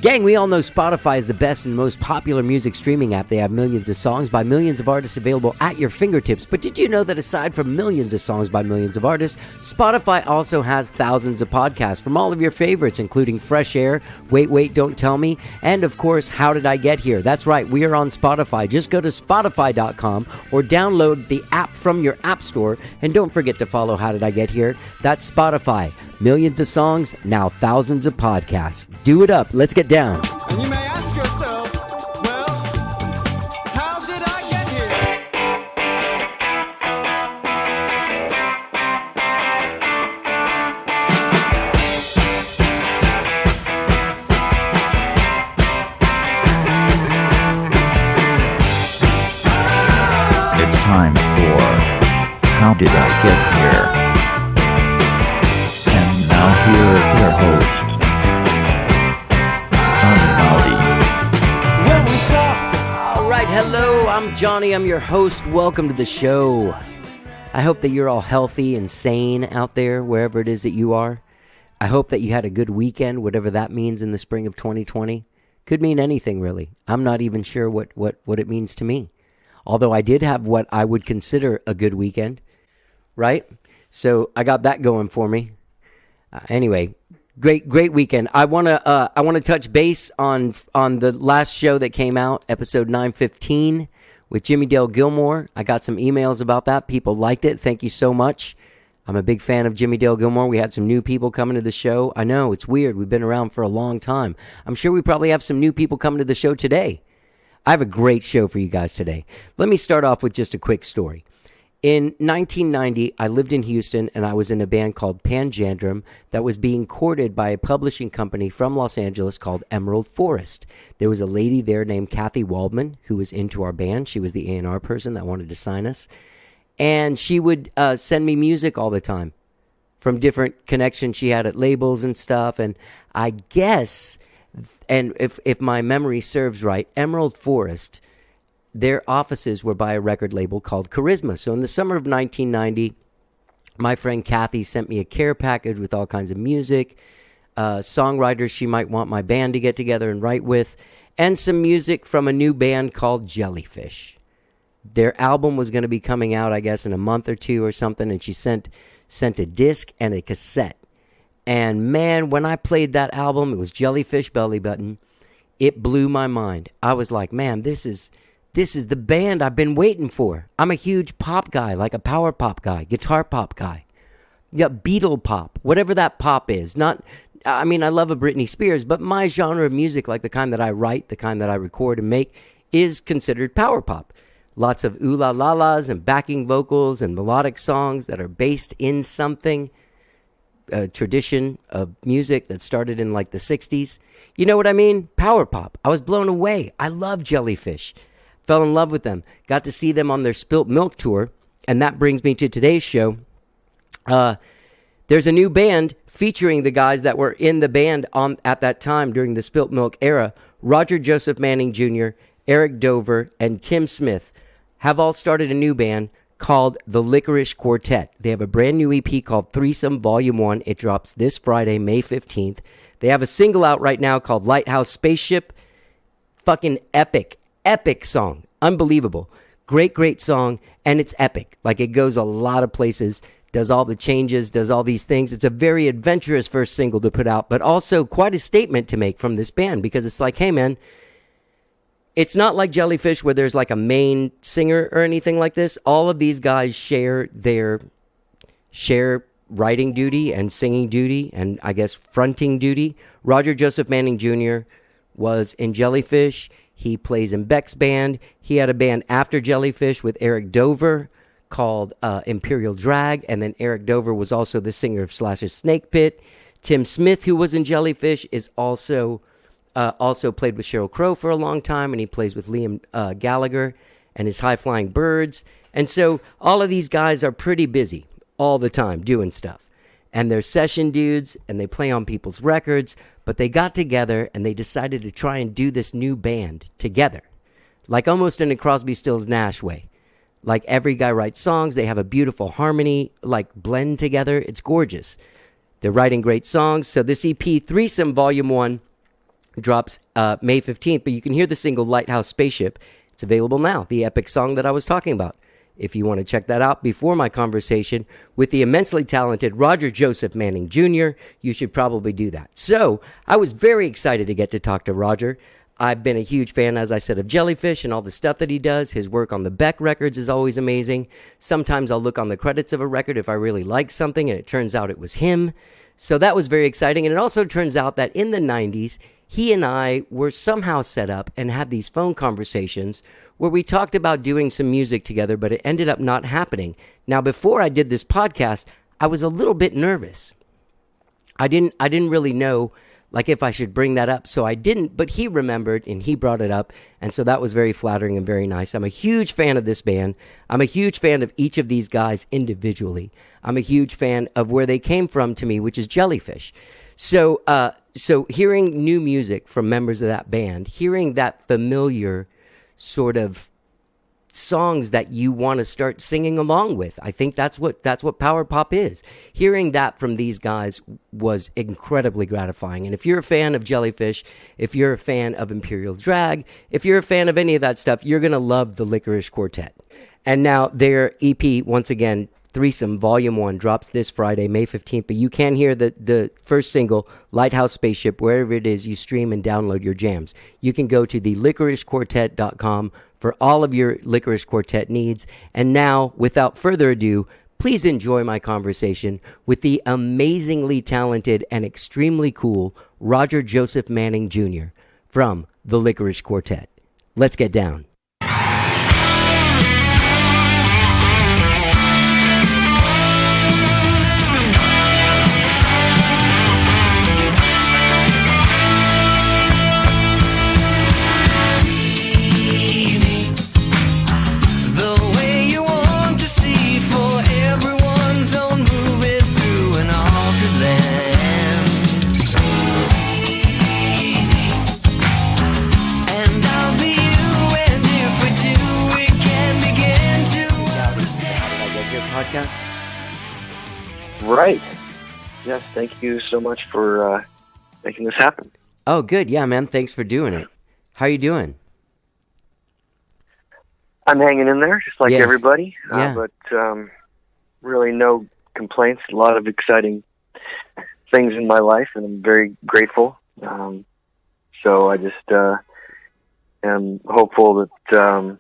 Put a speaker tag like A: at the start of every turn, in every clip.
A: Gang, we all know Spotify is the best and most popular music streaming app. They have millions of songs by millions of artists available at your fingertips. But did you know that aside from millions of songs by millions of artists, Spotify also has thousands of podcasts from all of your favorites, including Fresh Air, Wait, Don't Tell Me, and of course, How Did I Get Here? That's right, we are on Spotify. Just go to Spotify.com or download the app from your app store. And don't forget to follow How Did I Get Here? That's Spotify. Millions of songs, now thousands of podcasts. Do it up. Let's get down.
B: And you may ask yourself, well, how did I get here?
C: It's time for How Did I Get Here? And now here are your hosts,
A: All right, hello, I'm Johnny. I'm your host. Welcome to the show. I hope that you're all healthy and sane out there, wherever it is that you are. I hope that you had a good weekend, whatever that means in the spring of 2020. Could mean anything, really. I'm not even sure what it means to me. Although I did have what I would consider a good weekend, right? So I got that going for me. Anyway, great weekend. I want to touch base on the last show that came out, episode 915 with Jimmy Dale Gilmore. I got some emails about that. People liked it. Thank you so much. I'm a big fan of Jimmy Dale Gilmore. We had some new people coming to the show. I know, it's weird. We've been around for a long time. I'm sure we probably have some new people coming to the show today. I have a great show for you guys today. Let me start off with just a quick story. In 1990, I lived in Houston, and I was in a band called Panjandrum that was being courted by a publishing company from Los Angeles called Emerald Forest. There was a lady there named Kathy Waldman who was into our band. She was the A&R person that wanted to sign us. And she would send me music all the time from different connections she had at labels and stuff. And I guess, and if my memory serves right, Emerald Forest, their offices were by a record label called Charisma. So in the summer of 1990, my friend Kathy sent me a care package with all kinds of music, songwriters she might want my band to get together and write with, and some music from a new band called Jellyfish. Their album was going to be coming out, I guess, in a month or two or something, and she sent a disc and a cassette. And man, when I played that album, it was Jellyfish Belly Button. It blew my mind. I was like, man, this is the band I've been waiting for. I'm a huge pop guy, like a power pop guy, guitar pop guy. Yeah, Beatle pop, whatever that pop is. I love a Britney Spears, but my genre of music, like the kind that I write, the kind that I record and make, is considered power pop. Lots of ooh-la-la-las and backing vocals and melodic songs that are based in something, a tradition of music that started in like the 60s. You know what I mean? Power pop. I was blown away. I love Jellyfish. Fell in love with them. Got to see them on their Spilt Milk tour. And that brings me to today's show. There's a new band featuring the guys that were in the band at that time during the Spilt Milk era. Roger Joseph Manning Jr., Eric Dover, and Tim Smith have all started a new band called the Lickerish Quartet. They have a brand new EP called Threesome Volume 1. It drops this Friday, May 15th. They have a single out right now called Lighthouse Spaceship. Fucking epic song. Unbelievable. Great song, and it's epic. Like, it goes a lot of places, does all the changes, does all these things. It's a very adventurous first single to put out, but also quite a statement to make from this band, because it's like, hey man, it's not like Jellyfish where there's like a main singer or anything like this. All of these guys share writing duty and singing duty and I guess fronting duty. Roger Joseph Manning Jr. was in Jellyfish. He plays in Beck's band. He had a band after Jellyfish with Eric Dover called Imperial Drag. And then Eric Dover was also the singer of Slash's Snake Pit. Tim Smith, who was in Jellyfish, is also played with Sheryl Crow for a long time. And he plays with Liam Gallagher and his High Flying Birds. And so all of these guys are pretty busy all the time doing stuff. And they're session dudes and they play on people's records. But they got together and they decided to try and do this new band together. Like almost in a Crosby, Stills, Nash way. Like every guy writes songs. They have a beautiful harmony, like blend together. It's gorgeous. They're writing great songs. So this EP, Threesome Volume 1, drops May 15th, but you can hear the single Lighthouse Spaceship. It's available now, the epic song that I was talking about. If you want to check that out before my conversation with the immensely talented Roger Joseph Manning Jr., you should probably do that. So I was very excited to get to talk to Roger. I've been a huge fan, as I said, of Jellyfish and all the stuff that he does. His work on the Beck records is always amazing. Sometimes I'll look on the credits of a record if I really like something, and it turns out it was him. So that was very exciting. And it also turns out that in the 90s, he and I were somehow set up and had these phone conversations where we talked about doing some music together, but it ended up not happening. Now, before I did this podcast, I was a little bit nervous. I didn't really know like if I should bring that up, so I didn't, but he remembered and he brought it up, and so that was very flattering and very nice. I'm a huge fan of this band. I'm a huge fan of each of these guys individually. I'm a huge fan of where they came from to me, which is Jellyfish. So hearing new music from members of that band, hearing that familiar sort of songs that you want to start singing along with, I think that's what power pop is. Hearing that from these guys was incredibly gratifying. And if you're a fan of Jellyfish, if you're a fan of Imperial Drag, if you're a fan of any of that stuff, you're going to love the Lickerish Quartet. And now their EP, once again, Threesome Volume 1 drops this Friday, May 15th, but you can hear the first single, Lighthouse Spaceship, wherever it is you stream and download your jams. You can go to the lickerishquartet.com for all of your Lickerish Quartet needs. And now, without further ado, please enjoy my conversation with the amazingly talented and extremely cool Roger Joseph Manning Jr. from the Lickerish Quartet. Let's get down. Podcast?
D: Right. Yes, thank you so much for making this happen.
A: Oh, good. Yeah, man. Thanks for doing it. How are you doing?
D: I'm hanging in there, just like everybody.
A: Yeah.
D: But really no complaints. A lot of exciting things in my life, and I'm very grateful. So I just am hopeful that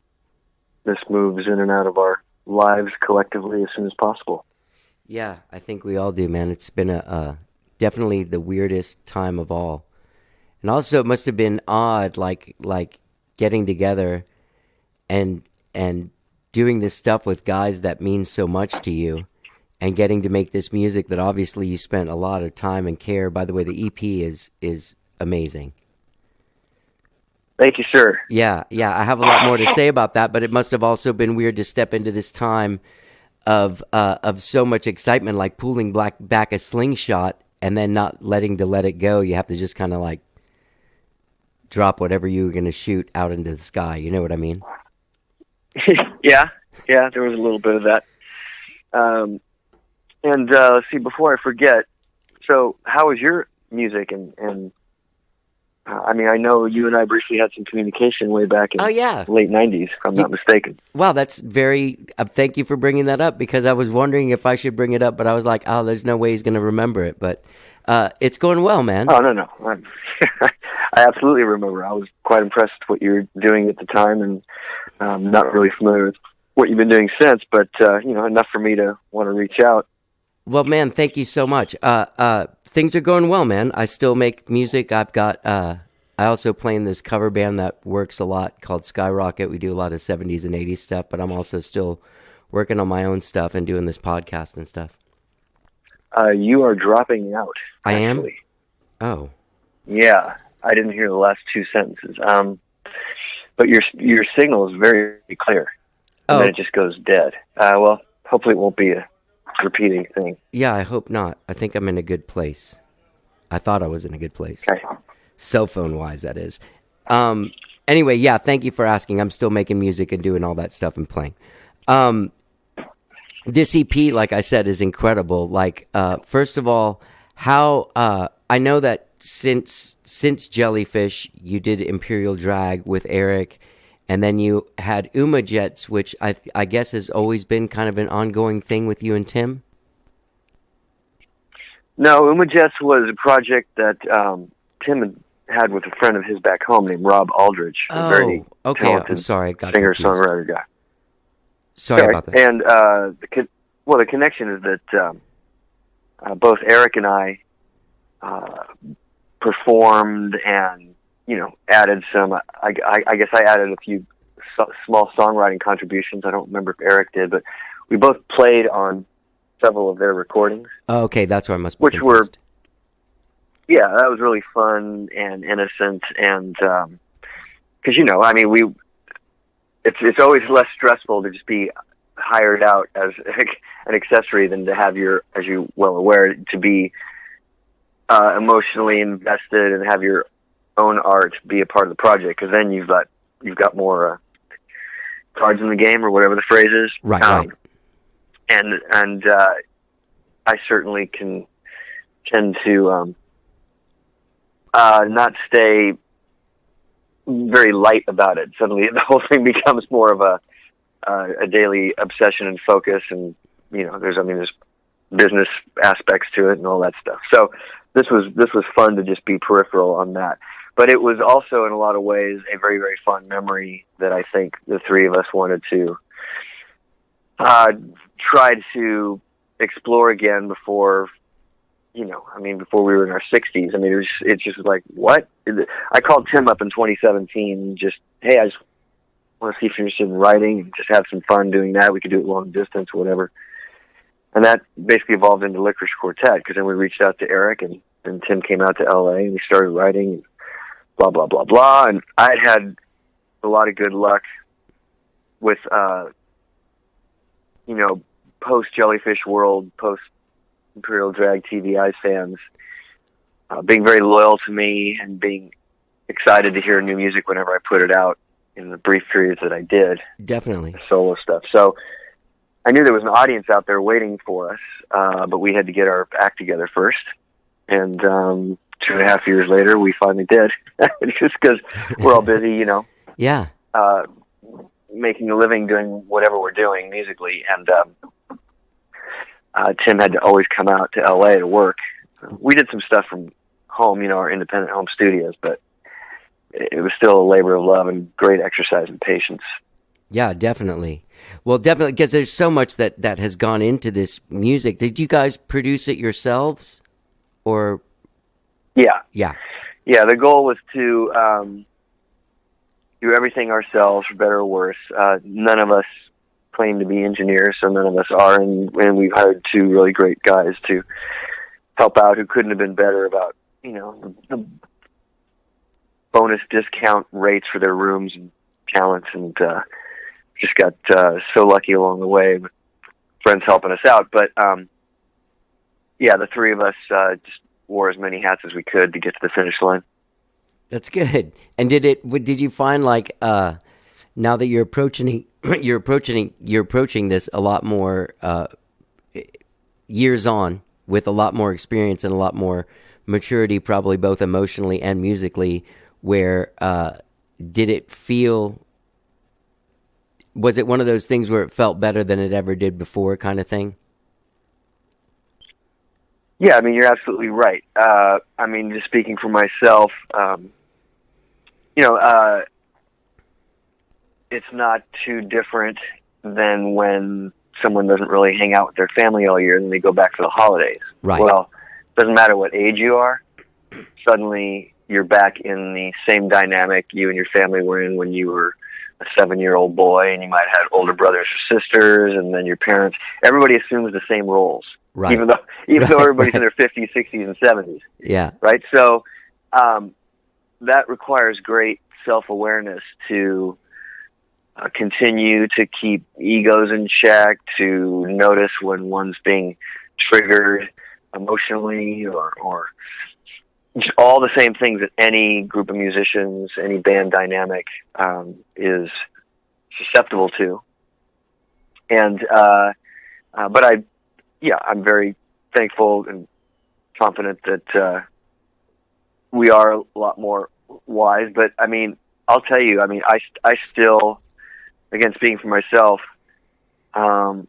D: this moves in and out of our lives collectively as soon as possible.
A: Yeah, I think we all do, man. It's been a definitely the weirdest time of all. And also it must have been odd like getting together and doing this stuff with guys that mean so much to you and getting to make this music that obviously you spent a lot of time and care. By the way, the EP is amazing.
D: Thank you, sir.
A: Yeah, I have a lot more to say about that, but it must have also been weird to step into this time of so much excitement, like pulling back a slingshot and then not let it go. You have to just kind of like drop whatever you were going to shoot out into the sky. You know what I mean?
D: Yeah, there was a little bit of that. And let's see, before I forget, so how was your music and I mean, I know you and I briefly had some communication way back in late 90s, if I'm not mistaken.
A: Wow, that's very... thank you for bringing that up, because I was wondering if I should bring it up, but I was like, oh, there's no way he's going to remember it. But it's going well, man.
D: Oh, no. I absolutely remember. I was quite impressed with what you were doing at the time, and not really familiar with what you've been doing since, but enough for me to want to reach out.
A: Well, man, thank you so much. Things are going well, man. I still make music. I've got, I also play in this cover band that works a lot called Skyrocket. We do a lot of 70s and 80s stuff, but I'm also still working on my own stuff and doing this podcast and stuff.
D: You are dropping out.
A: I
D: actually.
A: am? Oh.
D: Yeah, I didn't hear the last two sentences. But your signal is very clear. And then it just goes dead. Well, hopefully it won't be a repeating thing.
A: Yeah, I hope not. I think I'm in a good place. I thought I was in a good place.
D: Okay.
A: Cell phone wise, that is. Anyway, yeah, thank you for asking. I'm still making music and doing all that stuff and playing. This EP, like I said, is incredible. Like, first of all, how I I know that since Jellyfish, you did Imperial Drag with Eric, and then you had Uma Jets, which I guess has always been kind of an ongoing thing with you and Tim.
D: No, Uma Jets was a project that Tim had with a friend of his back home named Rob Aldridge. A very
A: okay.
D: talented
A: I'm sorry, I got
D: singer-songwriter guy.
A: Sorry about that.
D: And the connection is that both Eric and I performed and added some. I guess I added a few small songwriting contributions. I don't remember if Eric did, but we both played on several of their recordings.
A: Oh, okay, that's where I must be
D: which
A: confused.
D: That was really fun and innocent, and because it's always less stressful to just be hired out as an accessory than to have as you well aware, to be emotionally invested and have your own art be a part of the project, because then you've got more cards in the game, or whatever the phrase is.
A: Right.
D: And I certainly can tend to not stay very light about it. Suddenly, the whole thing becomes more of a daily obsession and focus, and there's business aspects to it and all that stuff. So this was fun to just be peripheral on that. But it was also, in a lot of ways, a very, very fun memory that I think the three of us wanted to try to explore again before we were in our 60s. I mean, it's just like, what? I called Tim up in 2017, just, hey, I just want to see if you're interested in writing and just have some fun doing that. We could do it long distance or whatever. And that basically evolved into Lickerish Quartet, because then we reached out to Eric, and Tim came out to LA, and we started writing, blah, blah, blah, blah. And I'd had a lot of good luck with, post-Jellyfish World, post-Imperial Drag TVI fans being very loyal to me and being excited to hear new music whenever I put it out in the brief periods that I did.
A: Definitely.
D: Solo stuff. So I knew there was an audience out there waiting for us, but we had to get our act together first. And 2.5 years later, we finally did. Just because we're all busy,
A: Yeah.
D: Making a living doing whatever we're doing musically. And Tim had to always come out to LA to work. We did some stuff from home, our independent home studios, but it was still a labor of love and great exercise and patience.
A: Yeah, definitely. Well, definitely, because there's so much that has gone into this music. Did you guys produce it yourselves? Or Yeah.
D: The goal was to do everything ourselves, for better or worse. None of us claim to be engineers, so none of us are, and we've hired two really great guys to help out who couldn't have been better about, the bonus discount rates for their rooms and talents, and just got so lucky along the way with friends helping us out. But the three of us just wore as many hats as we could to get to the finish line.
A: That's good. And did you find, like, now that you're approaching this a lot more years on, with a lot more experience and a lot more maturity, probably both emotionally and musically, where did it feel, was it one of those things where it felt better than it ever did before, kind of thing?
D: Yeah, I mean, you're absolutely right. Just speaking for myself, it's not too different than when someone doesn't really hang out with their family all year and they go back for the holidays.
A: Right.
D: Well, it doesn't matter what age you are. Suddenly, you're back in the same dynamic you and your family were in when you were a 7-year-old boy, and you might have had older brothers or sisters, and then your parents. Everybody assumes the same roles.
A: Right.
D: Even though everybody's in their 50s, 60s, and 70s.
A: Yeah.
D: Right? So that requires great self-awareness to continue to keep egos in check, to notice when one's being triggered emotionally, or just all the same things that any group of musicians, any band dynamic is susceptible to. And I'm very thankful and confident that we are a lot more wise. But I mean, I'll tell you, I mean, I still, again, speaking for myself, I've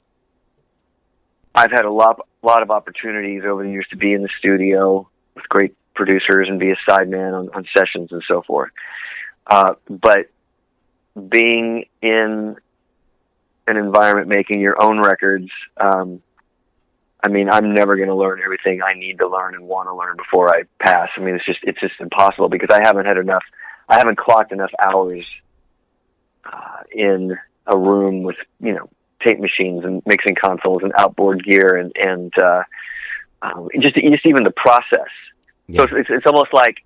D: had a lot of opportunities over the years to be in the studio with great producers and be a sideman on sessions and so forth. But being in an environment making your own records, I mean, I'm never going to learn everything I need to learn and want to learn before I pass. I mean, it's just impossible because I haven't clocked enough hours in a room with, tape machines and mixing consoles and outboard gear and just even the process. Yeah. So it's almost like,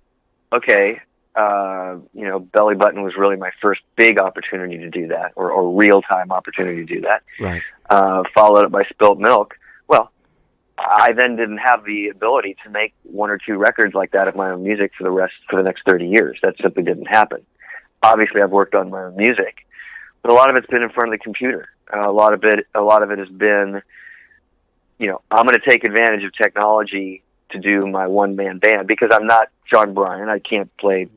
D: okay, Belly Button was really my first big opportunity to do that, or real-time opportunity to do that.
A: Right.
D: Followed up by Spilt Milk. Well, I then didn't have the ability to make one or two records like that of my own music for the next 30 years. That simply didn't happen. Obviously, I've worked on my own music, but a lot of it's been in front of the computer. A lot of it has been, I'm going to take advantage of technology to do my one-man band because I'm not John Bryan. I can't play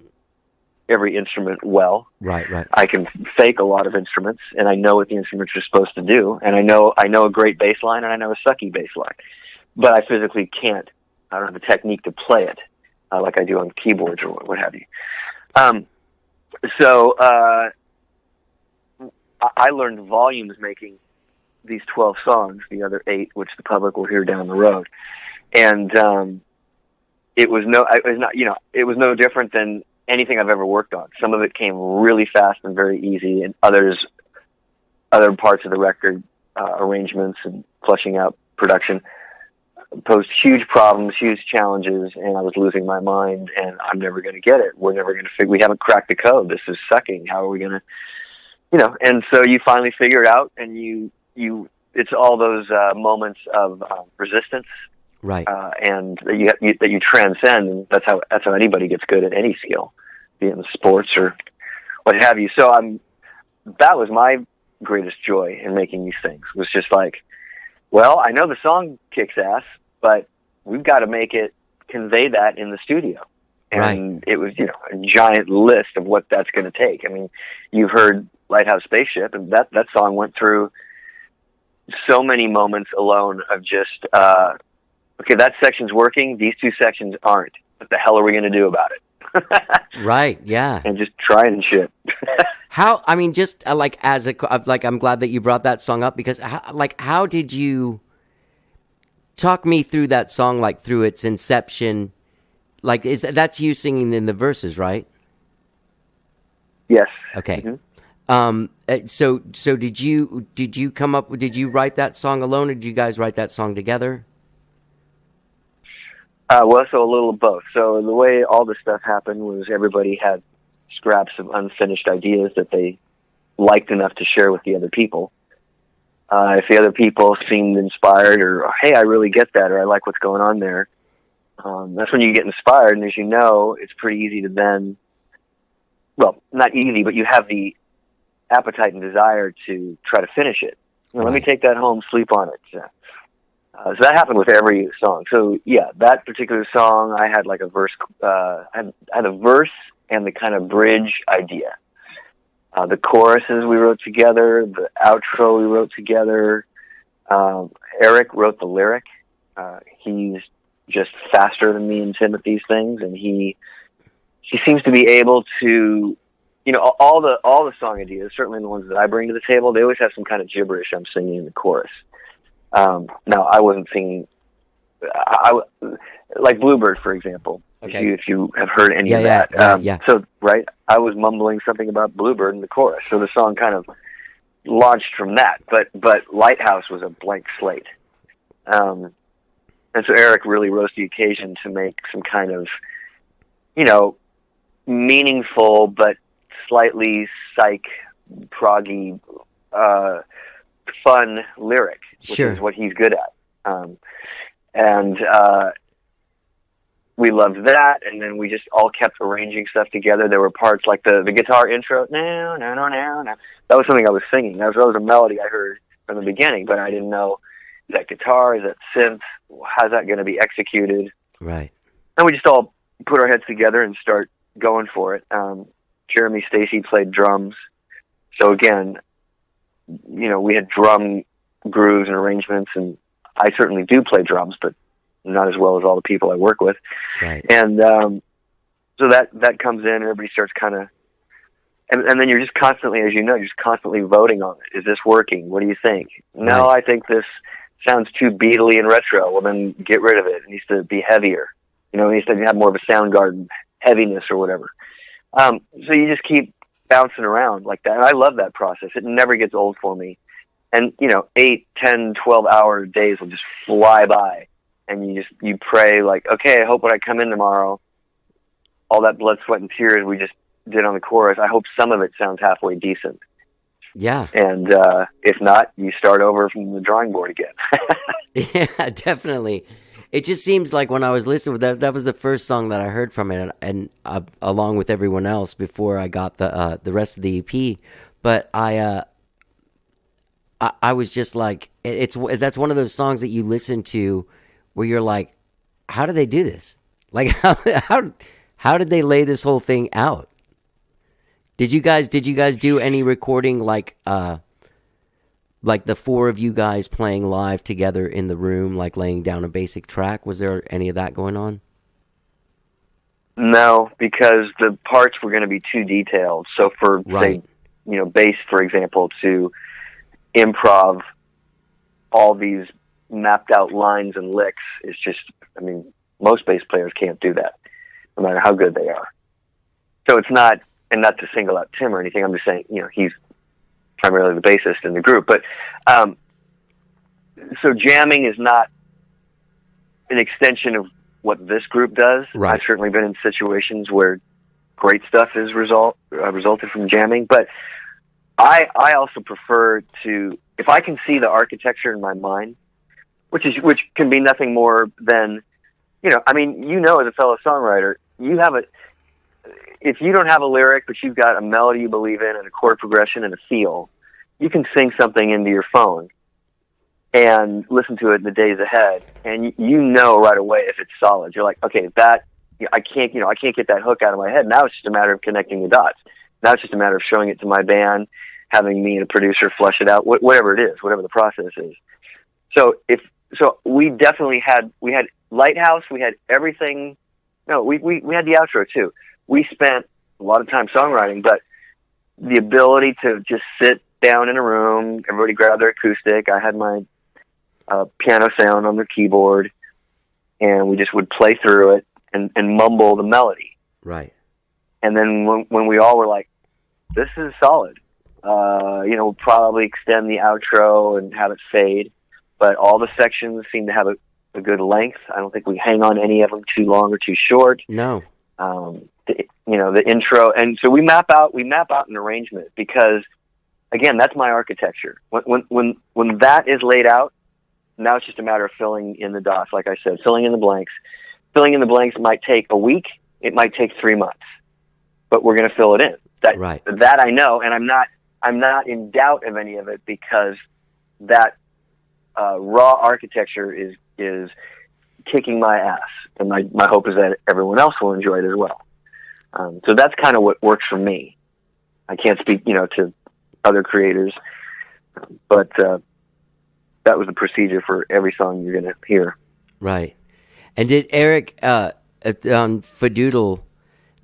D: every instrument well.
A: Right.
D: I can fake a lot of instruments, and I know what the instruments are supposed to do, and I know a great bass line, and I know a sucky bass line. But I physically can't. I don't have the technique to play it like I do on keyboards or what have you. So I learned volumes making these 12 songs, the other 8, which the public will hear down the road. And it was no different than anything I've ever worked on. Some of it came really fast and very easy, and other parts of the record, arrangements and fleshing out production, posed huge problems, huge challenges, and I was losing my mind, and I'm never going to get it. We're never going to we haven't cracked the code. This is sucking. How are we going to, and so you finally figure it out, and it's all those moments of resistance,
A: right?
D: And that you transcend, and that's how anybody gets good at any skill, be it in sports or what have you. So that was my greatest joy in making these things. Was just like, well, I know the song kicks ass, but we've got to make it convey that in the studio. And It was, a giant list of what that's going to take. I mean, you've heard Lighthouse Spaceship, and that song went through so many moments alone of just, okay, that section's working, these two sections aren't. What the hell are we going to do about it?
A: Right, yeah.
D: And just trying shit.
A: How, I mean, just I'm glad that you brought that song up because how did you talk me through that song, through its inception? That's you singing in the verses, right?
D: Yes.
A: Okay.
D: Mm-hmm.
A: So did you come up? Did you write that song alone, or did you guys write that song together?
D: Well, so a little of both. So the way all this stuff happened was everybody had scraps of unfinished ideas that they liked enough to share with the other people. If the other people seemed inspired, or hey, I really get that, or I like what's going on there. That's when you get inspired, and as you know, it's pretty easy to then, well, not easy, but you have the appetite and desire to try to finish it. Let me take that home, sleep on it. So that happened with every song. So yeah, that particular song, I had a verse, I had a verse and the kind of bridge idea. The choruses we wrote together, the outro we wrote together. Eric wrote the lyric. He's just faster than me and Tim at these things, and he seems to be able to, all the song ideas, certainly the ones that I bring to the table, they always have some kind of gibberish I'm singing in the chorus. Now I wasn't singing, like Bluebird, for example.
A: Okay.
D: If you have heard any of
A: that.
D: Yeah. So, right, I was mumbling something about Bluebird in the chorus, so the song kind of launched from that. But Lighthouse was a blank slate. And so Eric really rose to the occasion to make some kind of, meaningful but slightly proggy, fun lyric, which is what he's good at. And we loved that, and then we just all kept arranging stuff together. There were parts like the guitar intro, no. That was something I was singing. That was a melody I heard from the beginning, but I didn't know, is that guitar, is that synth, how's that going to be executed?
A: Right.
D: And we just all, put our heads together and start going for it. Jeremy Stacy played drums. So again, we had drum grooves and arrangements, and I certainly do play drums, but not as well as all the people I work with.
A: Right.
D: And so that comes in, everybody starts kind of, and then you're just constantly, as you know, you're just constantly voting on it. Is this working? What do you think? No,
A: Right.
D: I think this sounds too beatly and retro. Well, then get rid of it. It needs to be heavier. It needs to have more of a Soundgarden heaviness or whatever. So you just keep bouncing around like that. And I love that process. It never gets old for me. And, 8, 10, 12-hour days will just fly by. And you pray like, okay, I hope when I come in tomorrow, all that blood, sweat, and tears we just did on the chorus, I hope some of it sounds halfway decent.
A: Yeah.
D: And if not, you start over from the drawing board again.
A: Yeah, definitely. It just seems like when I was listening, that was the first song that I heard from it, and along with everyone else before I got the rest of the EP. But I was just like, that's one of those songs that you listen to where you're like, how did they do this? Like, how did they lay this whole thing out? Did you guys do any recording like the four of you guys playing live together in the room, like laying down a basic track? Was there any of that going on?
D: No, because the parts were going to be too detailed. So for,
A: Right.
D: say, bass, for example, to improv all these mapped out lines and licks is just, most bass players can't do that, no matter how good they are. So it's not, and not to single out Tim or anything, I'm just saying, he's primarily the bassist in the group. But so jamming is not an extension of what this group does.
A: Right.
D: I've certainly been in situations where great stuff is resulted from jamming, but I also prefer to, if I can see the architecture in my mind, which can be nothing more than, as a fellow songwriter, if you don't have a lyric, but you've got a melody you believe in and a chord progression and a feel, you can sing something into your phone and listen to it in the days ahead, and right away if it's solid. You're like, okay, I can't get that hook out of my head. Now it's just a matter of connecting the dots. Now it's just a matter of showing it to my band, having me and a producer flush it out, whatever it is, whatever the process is. So we definitely had Lighthouse, we had everything. No, we had the outro too. We spent a lot of time songwriting, but the ability to just sit down in a room, everybody grab their acoustic. I had my piano sound on the keyboard, and we just would play through it and mumble the melody.
A: Right.
D: And then when we all were like, this is solid, we'll probably extend the outro and have it fade, but all the sections seem to have a good length. I don't think we hang on any of them too long or too short.
A: No.
D: The intro, and so we map out an arrangement, because again, that's my architecture. When that is laid out, now it's just a matter of filling in the dots. Like I said, filling in the blanks. Filling in the blanks might take a week. It might take 3 months, but we're going to fill it in. That I know, and I'm not in doubt of any of it, because that raw architecture is kicking my ass, and my hope is that everyone else will enjoy it as well. So that's kind of what works for me. I can't speak, to other creators, but that was the procedure for every song you're going to hear.
A: Right. And did Eric on Fadoodle,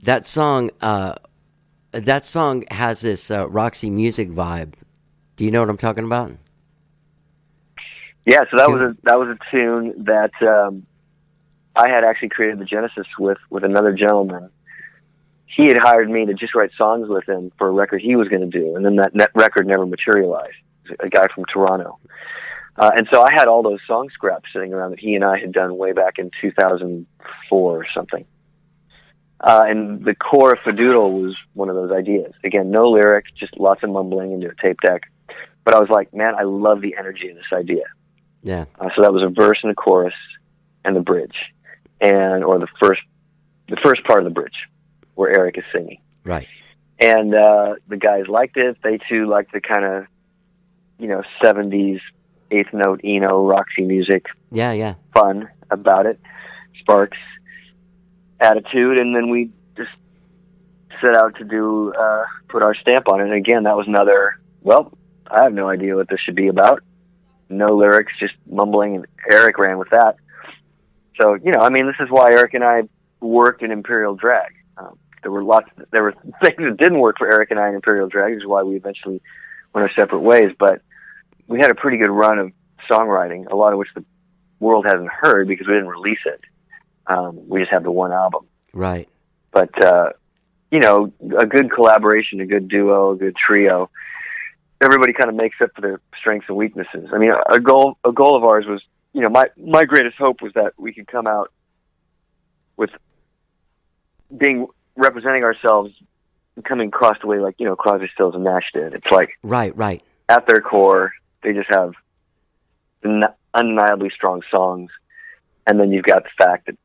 A: that song has this Roxy Music vibe. Do you know what I'm talking about?
D: Yeah, so that was a tune that I had actually created the genesis with another gentleman. He had hired me to just write songs with him for a record he was going to do, and then that record never materialized. A guy from Toronto. And so I had all those song scraps sitting around that he and I had done way back in 2004 or something. And the core of Fadoodle was one of those ideas. Again, no lyrics, just lots of mumbling into a tape deck. But I was like, man, I love the energy in this idea.
A: Yeah.
D: So that was a verse and a chorus and the bridge, or the first part of the bridge where Eric is singing.
A: Right.
D: And the guys liked it. They too liked the kind of 70s eighth note Eno Roxy music.
A: Yeah.
D: Fun about it, sparks. attitude, and then we just set out to do put our stamp on it. And again, that was another. Well, I have no idea what this should be about. No lyrics, just mumbling, and Eric ran with that. So this is why Eric and I worked in Imperial Drag. There were things that didn't work for Eric and I in Imperial Drag, which is why we eventually went our separate ways. But we had a pretty good run of songwriting, a lot of which the world hasn't heard because we didn't release it. We just have the one album.
A: Right.
D: But, a good collaboration, a good duo, a good trio, everybody kind of makes up for their strengths and weaknesses. I mean, a goal of ours was, my greatest hope was that we could come out with representing ourselves, coming across the way like, Crosby, Stills, and Nash did. It's like,
A: right.
D: At their core, they just have undeniably strong songs. And then you've got the fact that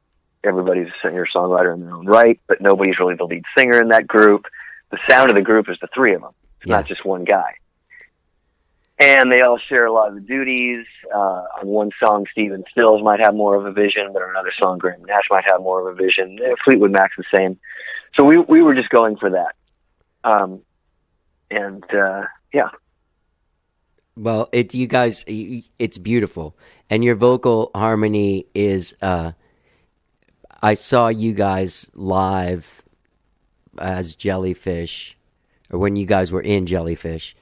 D: everybody's a singer-songwriter in their own right, but nobody's really the lead singer in that group. The sound of the group is the three of them. It's not just one guy. And they all share a lot of the duties. On one song, Stephen Stills might have more of a vision, but on another song, Graham Nash might have more of a vision. Fleetwood Mac's the same. So we were just going for that. Yeah.
A: Well, you guys, it's beautiful. And your vocal harmony is, I saw you guys live as Jellyfish, or when you guys were in Jellyfish,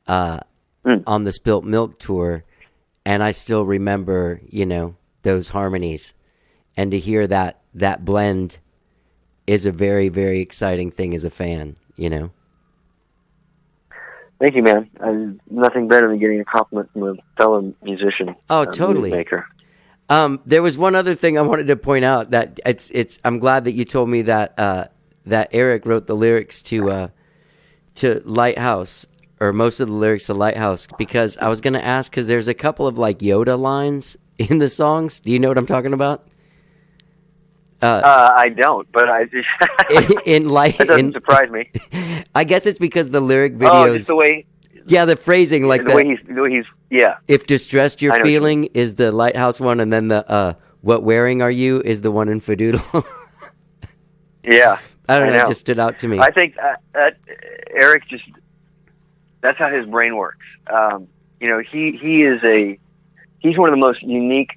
A: on the Spilt Milk tour, and I still remember, those harmonies. And to hear that blend is a very, very exciting thing as a fan,
D: Thank you, man. Nothing better than getting a compliment from a fellow musician.
A: Oh, totally.
D: Maker.
A: There was one other thing I wanted to point out that I'm glad that you told me that that Eric wrote the lyrics to Lighthouse, or most of the lyrics to Lighthouse, because I was going to ask, because there's a couple of like Yoda lines in the songs. Do you know what I'm talking about?
D: I don't, but I just that doesn't surprise me.
A: I guess it's because the lyric videos.
D: Oh, just the way.
A: Yeah, the phrasing, like
D: the way he's. Yeah.
A: If distressed you're feeling is the Lighthouse one, and then the what wearing are you is the one in Fadoodle.
D: Yeah.
A: I don't know. It just stood out to me.
D: I think that Eric that's how his brain works. He's one of the most unique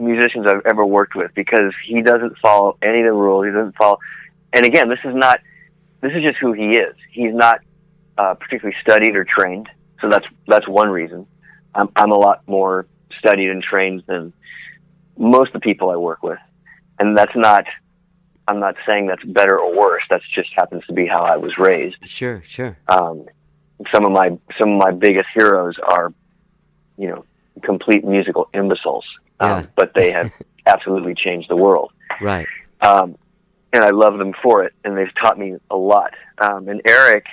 D: musicians I've ever worked with, because he doesn't follow any of the rules. He doesn't follow, and again, this is just who he is. He's not particularly studied or trained, so that's one reason. I'm a lot more studied and trained than most of the people I work with, and I'm not saying that's better or worse. That's just happens to be how I was raised.
A: Sure.
D: Some of my biggest heroes are, complete musical imbeciles. But they have absolutely changed the world.
A: Right.
D: And I love them for it, and they've taught me a lot. And Eric,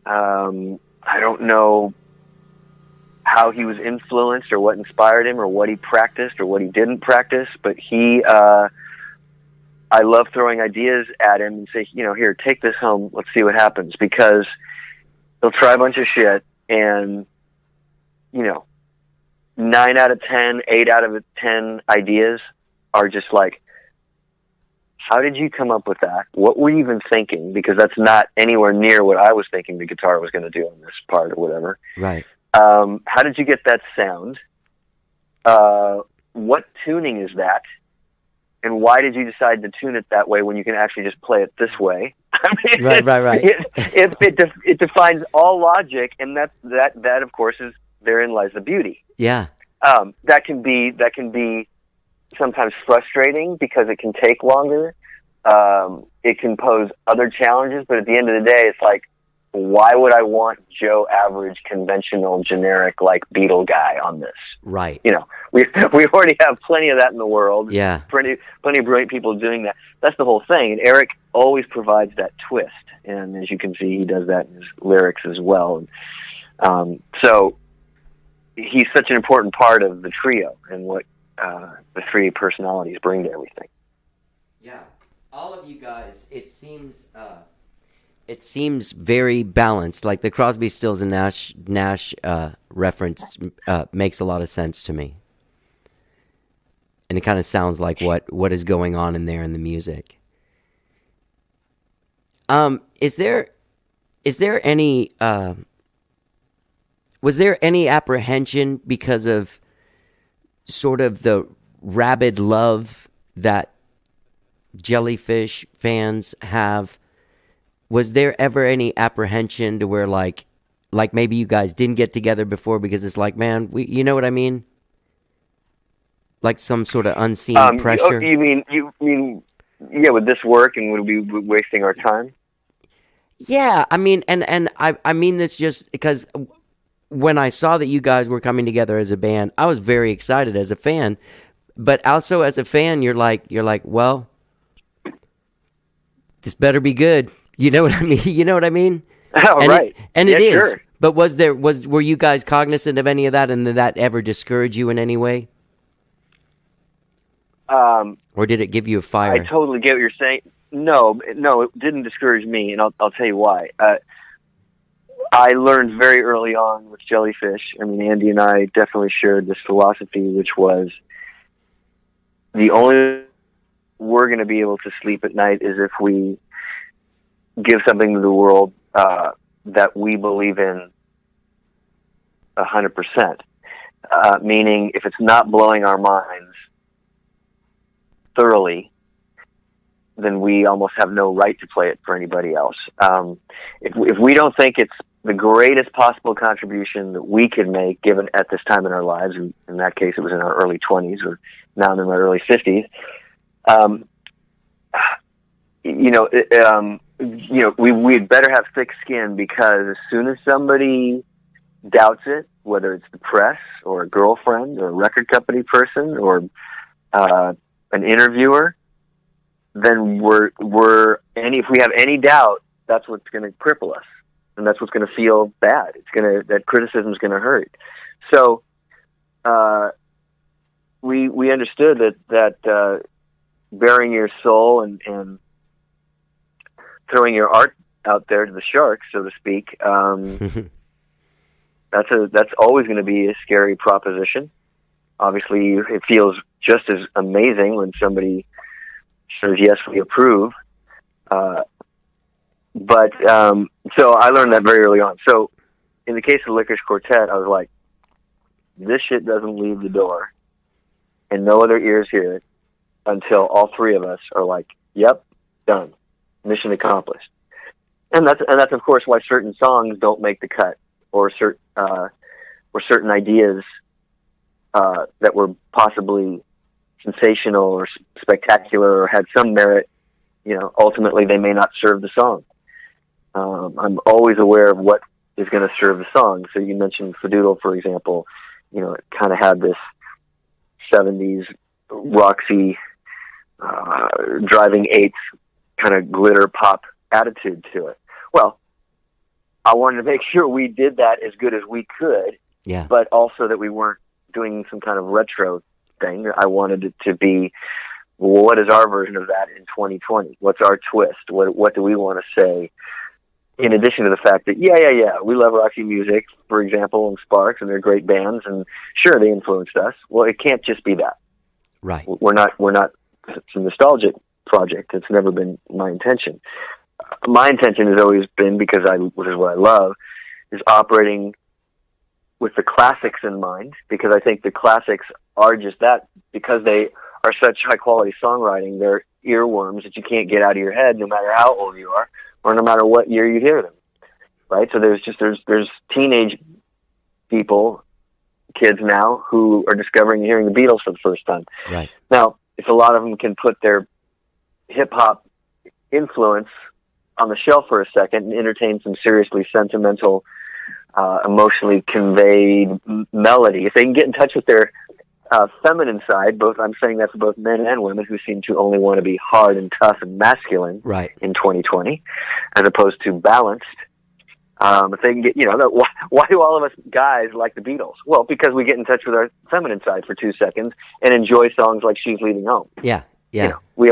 D: I don't know how he was influenced or what inspired him or what he practiced or what he didn't practice, but I love throwing ideas at him and say, here, take this home, let's see what happens, because he'll try a bunch of shit, and, 9 out of 10, 8 out of 10 ideas are just like, how did you come up with that? What were you even thinking? Because that's not anywhere near what I was thinking the guitar was going to do on this part or whatever.
A: Right.
D: How did you get that sound? What tuning is that? And why did you decide to tune it that way when you can actually just play it this way? I mean,
A: right.
D: It defines all logic, and that of course is, therein lies the beauty.
A: Yeah.
D: That can be sometimes frustrating because it can take longer. It can pose other challenges, but at the end of the day, it's like, why would I want Joe Average, conventional, generic, like Beatle guy on this?
A: Right.
D: We already have plenty of that in the world.
A: Yeah.
D: Plenty of brilliant people doing that. That's the whole thing. And Eric always provides that twist. And as you can see, he does that in his lyrics as well. So he's such an important part of the trio and what the three personalities bring to everything.
A: Yeah. All of you guys, it seems very balanced. Like the Crosby, Stills, and Nash reference makes a lot of sense to me. And it kind of sounds like what is going on in there in the music. Is there any was there any apprehension because of sort of the rabid love that Jellyfish fans have? Was there ever any apprehension to where like maybe you guys didn't get together before because it's like, man, you know what I mean? Like some sort of unseen pressure.
D: You mean with this work, and would we be wasting our time?
A: Yeah, I mean, and I mean this just because when I saw that you guys were coming together as a band, I was very excited as a fan, but also as a fan, you're like, well, this better be good. You know what I mean? You know what I mean?
D: Oh,
A: and
D: right.
A: It is.
D: Sure.
A: But were you guys cognizant of any of that, and did that ever discourage you in any way? Or did it give you a fire?
D: I totally get what you're saying. No, it didn't discourage me, and I'll tell you why. I learned very early on with Jellyfish. I mean, Andy and I definitely shared this philosophy, which was the only we're going to be able to sleep at night is if we give something to the world that we believe in 100%. Meaning, if it's not blowing our minds thoroughly, then we almost have no right to play it for anybody else. If we don't think it's the greatest possible contribution that we can make, given at this time in our lives, and in that case it was in our early 20s, or now I'm in my early 50s, we'd better have thick skin, because as soon as somebody doubts it, whether it's the press or a girlfriend or a record company person or an interviewer, then if we have any doubt, that's what's going to cripple us, and that's what's going to feel bad. That criticism is going to hurt. So we understood that bearing your soul and throwing your art out there to the sharks, so to speak, that's always going to be a scary proposition. Obviously, it feels just as amazing when somebody says, yes, we approve. But so I learned that very early on. So in the case of Lickerish Quartet, I was like, this shit doesn't leave the door, and no other ears hear it until all three of us are like, yep, done. Mission accomplished. And that's of course why certain songs don't make the cut, or certain ideas that were possibly sensational or spectacular or had some merit, ultimately they may not serve the song. I'm always aware of what is going to serve the song. So you mentioned Fadoodle, for example. It kind of had this 70s Roxy driving eights kind of glitter pop attitude to it. Well, I wanted to make sure we did that as good as we could,
A: yeah.
D: But also that we weren't doing some kind of retro thing. I wanted it to be, well, what is our version of that in 2020? What's our twist? What do we want to say? In addition to the fact that, we love Roxy music, for example, and Sparks, and they're great bands, and sure, they influenced us. Well, it can't just be that.
A: Right.
D: We're not, it's a nostalgic project. It's never been my intention. My intention has always been, which is what I love, is operating with the classics in mind, because I think the classics are just that, because they are such high quality songwriting. They're earworms that you can't get out of your head, no matter how old you are, or no matter what year you hear them. Right? So there's teenage people, kids now, who are discovering and hearing the Beatles for the first time.
A: Right. Now,
D: if a lot of them can put their hip hop influence on the shelf for a second and entertain some seriously sentimental, emotionally conveyed melody, if they can get in touch with their feminine side, I'm saying that for both men and women who seem to only want to be hard and tough and masculine
A: right.
D: in 2020, as opposed to balanced. If they can get, why do all of us guys like the Beatles? Well, because we get in touch with our feminine side for 2 seconds and enjoy songs like She's Leaving Home.
A: Yeah, yeah.
D: We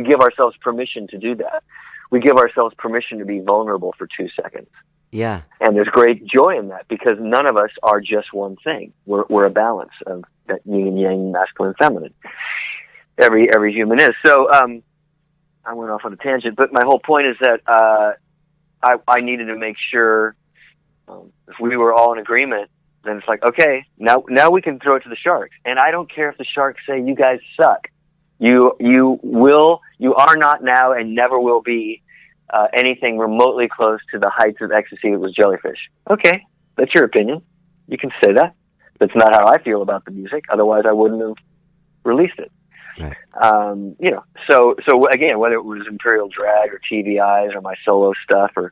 D: give ourselves permission to do that. We give ourselves permission to be vulnerable for 2 seconds.
A: Yeah.
D: And there's great joy in that, because none of us are just one thing. We're a balance of that yin and yang, masculine, feminine. Every human is. So, I went off on a tangent, but my whole point is that I needed to make sure if we were all in agreement, then it's like, okay, now we can throw it to the Sharks. And I don't care if the Sharks say, you guys suck. You are not now and never will be anything remotely close to the heights of ecstasy that was Jellyfish. Okay, that's your opinion. You can say that. That's not how I feel about the music. Otherwise, I wouldn't have released it.
A: Right.
D: So again, whether it was Imperial Drag or TVIs or my solo stuff, or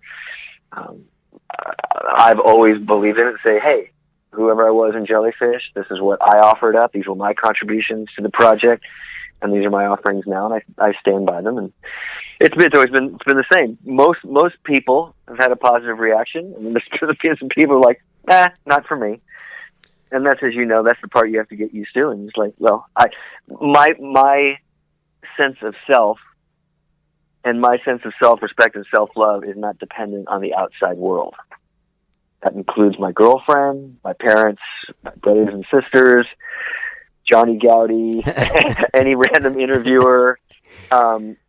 D: I've always believed in it and say, hey, whoever I was in Jellyfish, this is what I offered up. These were my contributions to the project, and these are my offerings now, and I stand by them. And it's always been the same. Most people have had a positive reaction, and there's been some people who are like, not for me. And that's, as you know, that's the part you have to get used to. And it's like, well, my sense of self and my sense of self-respect and self-love is not dependent on the outside world. That includes my girlfriend, my parents, my brothers and sisters, Johnny Gowdy, any random interviewer,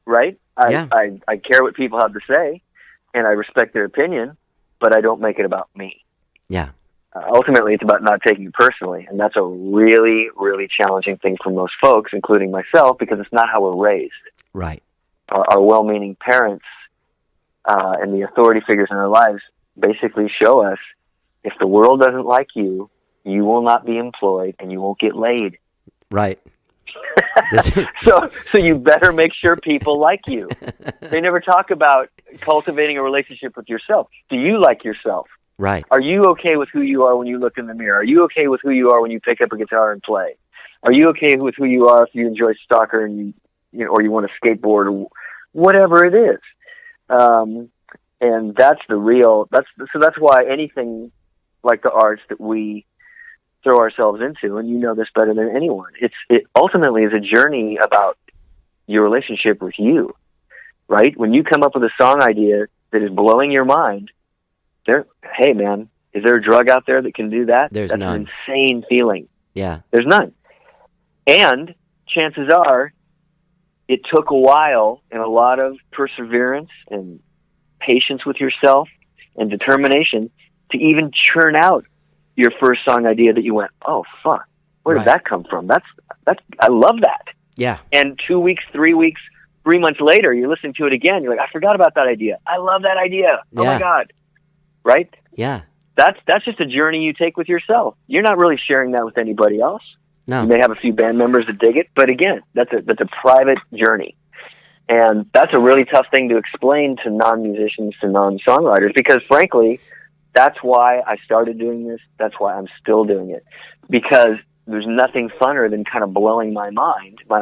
D: right? I care what people have to say, and I respect their opinion, but I don't make it about me.
A: Yeah.
D: Ultimately, it's about not taking it personally, and that's a really, really challenging thing for most folks, including myself, because it's not how we're raised.
A: Right.
D: Our well-meaning parents and the authority figures in our lives basically show us, if the world doesn't like you, you will not be employed and you won't get laid.
A: Right.
D: So you better make sure people like you. They never talk about cultivating a relationship with yourself. Do you like yourself?
A: Right.
D: Are you okay with who you are when you look in the mirror? Are you okay with who you are when you pick up a guitar and play? Are you okay with who you are if you enjoy soccer and or you want to skateboard or whatever it is? And that's that's why anything like the arts that we throw ourselves into, and you know this better than anyone, it ultimately is a journey about your relationship with you, right? When you come up with a song idea that is blowing your mind, hey man, is there a drug out there that can do that?
A: That's none.
D: An insane feeling.
A: Yeah.
D: There's none. And chances are, it took a while and a lot of perseverance and patience with yourself and determination to even churn out your first song idea that you went, oh fuck, where did that come from? That's I love that.
A: Yeah.
D: And 2 weeks, 3 weeks, 3 months later, you're listening to it again. You're like, I forgot about that idea. I love that idea. Oh my God. Right?
A: Yeah.
D: That's just a journey you take with yourself. You're not really sharing that with anybody else.
A: No.
D: You may have a few band members that dig it, but again, that's a private journey. And that's a really tough thing to explain to non-musicians, to non-songwriters, because frankly, that's why I started doing this. That's why I'm still doing it, because there's nothing funner than kind of blowing my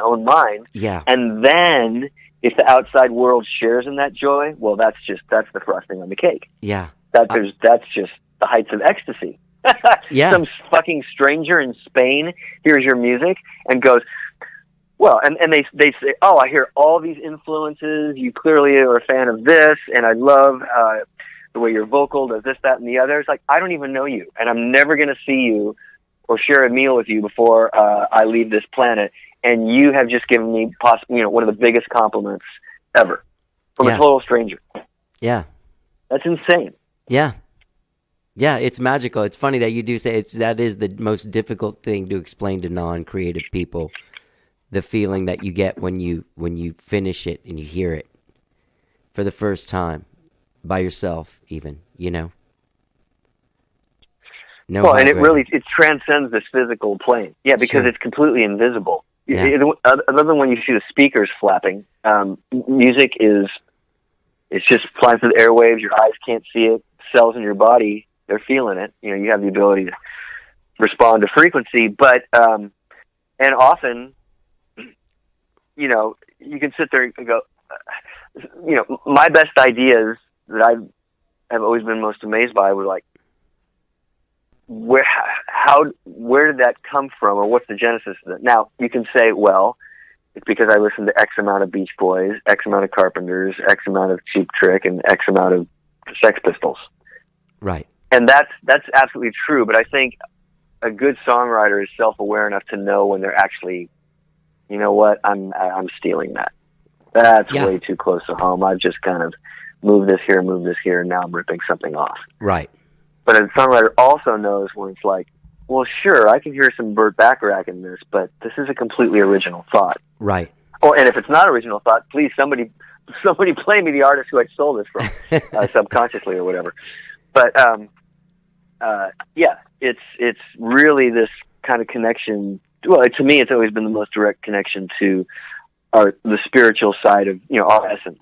D: own mind.
A: Yeah. And
D: then if the outside world shares in that joy, well, that's the frosting on the cake.
A: Yeah.
D: That's just the heights of ecstasy.
A: Yeah.
D: Some fucking stranger in Spain hears your music and goes, well, and they say, oh, I hear all these influences. You clearly are a fan of this, and I love the way your vocal does this, that, and the other. It's like, I don't even know you, and I'm never going to see you or share a meal with you before I leave this planet. And you have just given me one of the biggest compliments ever from a total stranger.
A: Yeah.
D: That's insane.
A: Yeah. Yeah, it's magical. It's funny that you do say that is the most difficult thing to explain to non-creative people, the feeling that you get when you finish it and you hear it for the first time by yourself, even, No.
D: Well, and it transcends this physical plane. Yeah, because it's completely invisible.
A: Yeah.
D: Other than when you see the speakers flapping, music it's just flying through the airwaves. Your eyes can't see it. Cells in your body, they're feeling it. You have the ability to respond to frequency, but and often, you can sit there and go, my best ideas that I've always been most amazed by were like, where did that come from, or what's the genesis of it? Now you can say, well, it's because I listened to X amount of Beach Boys, X amount of Carpenters, X amount of Cheap Trick, and X amount of Sex Pistols.
A: Right.
D: And that's absolutely true. But I think a good songwriter is self-aware enough to know when they're actually, you know what, I'm stealing that. That's
A: Yeah.
D: way too close to home. I've just kind of moved this here, and now I'm ripping something off.
A: Right.
D: But a songwriter also knows when it's like, well, sure, I can hear some Burt Bacharach in this, but this is a completely original thought.
A: Right.
D: Oh, and if it's not original thought, please somebody play me the artist who I stole this from, subconsciously or whatever. But yeah, it's really this kind of connection. Well, to me, it's always been the most direct connection to the spiritual side of our essence.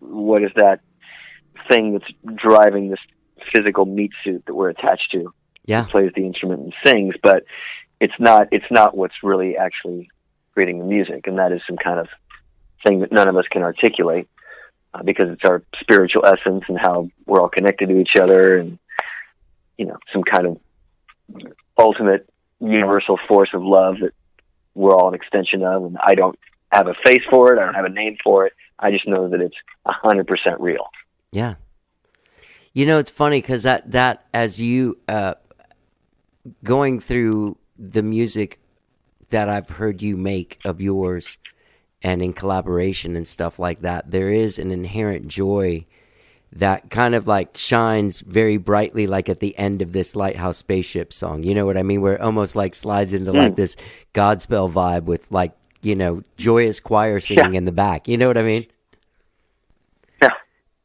D: What is that thing that's driving this physical meat suit that we're attached to?
A: Yeah.
D: It plays the instrument and sings, but it's not what's really actually creating the music, and that is some kind of thing that none of us can articulate because it's our spiritual essence and how we're all connected to each other, and some kind of ultimate universal force of love that we're all an extension of. And I don't have a face for it. I don't have a name for it. I just know that it's 100% real.
A: Yeah. It's funny because that as you going through the music that I've heard you make of yours and in collaboration and stuff like that, there is an inherent joy that kind of like shines very brightly, like at the end of this Lighthouse Spaceship song. You know what I mean? Where it almost like slides into like this Godspell vibe with like, joyous choir singing in the back. You know what I mean?
D: Yeah.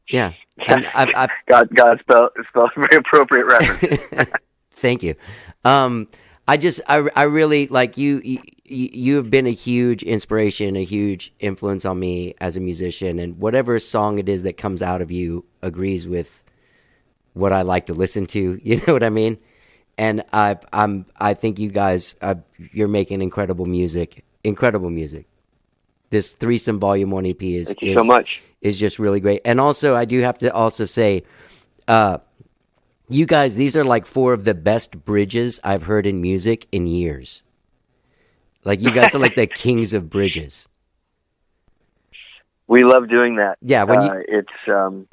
A: Yeah. And I've
D: Godspell is a very appropriate reference.
A: Thank you. I really like you. You have been a huge inspiration, a huge influence on me as a musician, and whatever song it is that comes out of you agrees with what I like to listen to. You know what I mean? And I think you guys, you're making incredible music. Incredible music. This Threesome Volume 1 EP
D: Thank you so much.
A: Is just really great. And also, I do have to also say, you guys, these are like 4 of the best bridges I've heard in music in years. Like, you guys are like the kings of bridges.
D: We love doing that.
A: Yeah,
D: it's the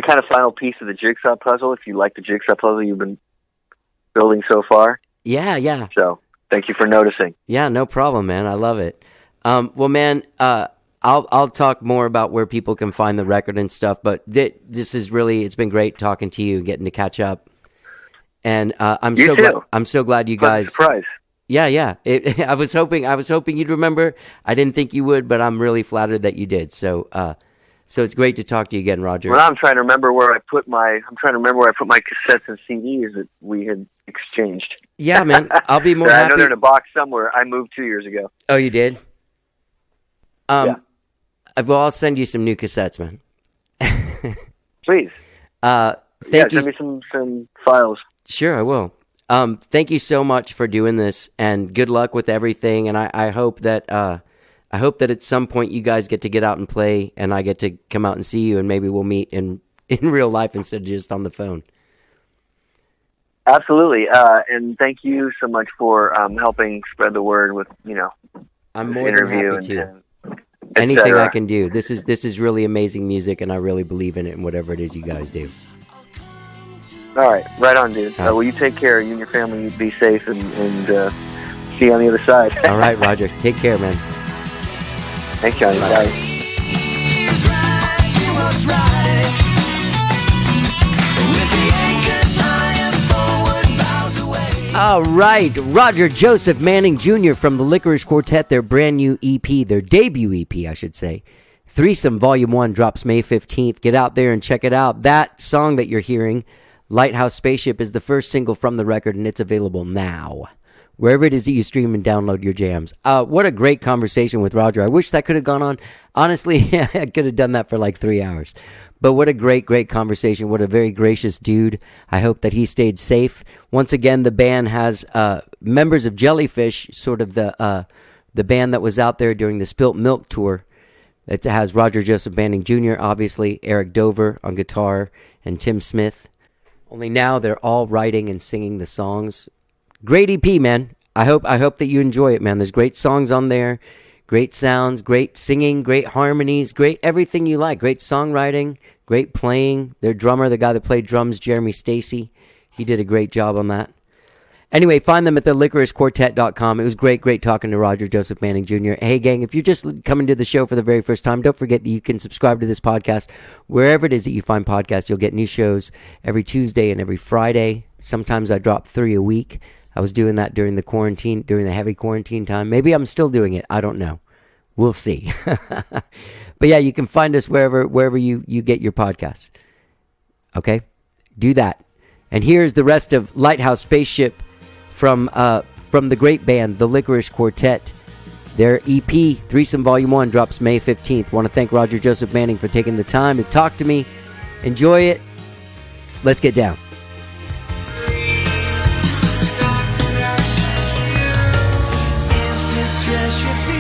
D: kind of final piece of the jigsaw puzzle, if you like the jigsaw puzzle you've been building so far.
A: Yeah.
D: So, thank you for noticing.
A: Yeah, no problem, man. I love it. Well, man, I'll talk more about where people can find the record and stuff, but this is really, it's been great talking to you, getting to catch up. And I'm so glad you guys.
D: Surprise.
A: Yeah. I was hoping you'd remember. I didn't think you would, but I'm really flattered that you did. So it's great to talk to you again, Roger.
D: Well, I'm trying to remember where I put my cassettes and CDs that we had exchanged.
A: Yeah, man. I'll be more happy.
D: I know they're in a box somewhere. I moved 2 years ago.
A: Oh, you did?
D: Yeah.
A: Well, I'll send you some new cassettes, man.
D: Please.
A: Thank you.
D: Send me some files.
A: Sure, I will. Thank you so much for doing this, and good luck with everything. And I hope that at some point you guys get out and play, and I get to come out and see you, and maybe we'll meet in real life instead of just on the phone.
D: Absolutely, and thank you so much for helping spread the word with
A: I'm
D: this
A: more than
D: interview
A: happy to.
D: and
A: Anything I can do. This is really amazing music, and I really believe in it and whatever it is you guys do.
D: All right, right on, dude. Well, you take care. You and your family be safe, and see you on the other side.
A: All right, Roger. Take care, man.
D: Thanks, Johnny. Bye.
A: All right, Roger Joseph Manning Jr. from the Lickerish Quartet, their brand new EP, their debut EP, I should say. Threesome Volume 1 drops May 15th. Get out there and check it out. That song that you're hearing, Lighthouse Spaceship, is the first single from the record, and it's available now, wherever it is that you stream and download your jams. What a great conversation with Roger. I wish that could have gone on. Honestly, I could have done that for like 3 hours. But what a great, great conversation. What a very gracious dude. I hope that he stayed safe. Once again, the band has members of Jellyfish, sort of the band that was out there during the Spilt Milk tour. It has Roger Joseph Manning Jr., obviously, Eric Dover on guitar, and Tim Smith. Only now they're all writing and singing the songs. Great EP, man. I hope that you enjoy it, man. There's great songs on there. Great sounds, great singing, great harmonies, great everything you like. Great songwriting, great playing. Their drummer, the guy that played drums, Jeremy Stacy, he did a great job on that. Anyway, find them at the lickerishquartet.com. It was great talking to Roger Joseph Manning Jr. Hey, gang, if you're just coming to the show for the very first time, don't forget that you can subscribe to this podcast wherever it is that you find podcasts. You'll get new shows every Tuesday and every Friday. Sometimes I drop 3 a week. I was doing that during the quarantine, during the heavy quarantine time. Maybe I'm still doing it. I don't know. We'll see. But yeah, you can find us wherever you get your podcasts. Okay? Do that. And here's the rest of Lighthouse Spaceship from the great band, the Lickerish Quartet. Their EP, Threesome Volume 1, drops May 15th. Want to thank Roger Joseph Manning for taking the time to talk to me. Enjoy it. Let's get down.
E: If distress should feel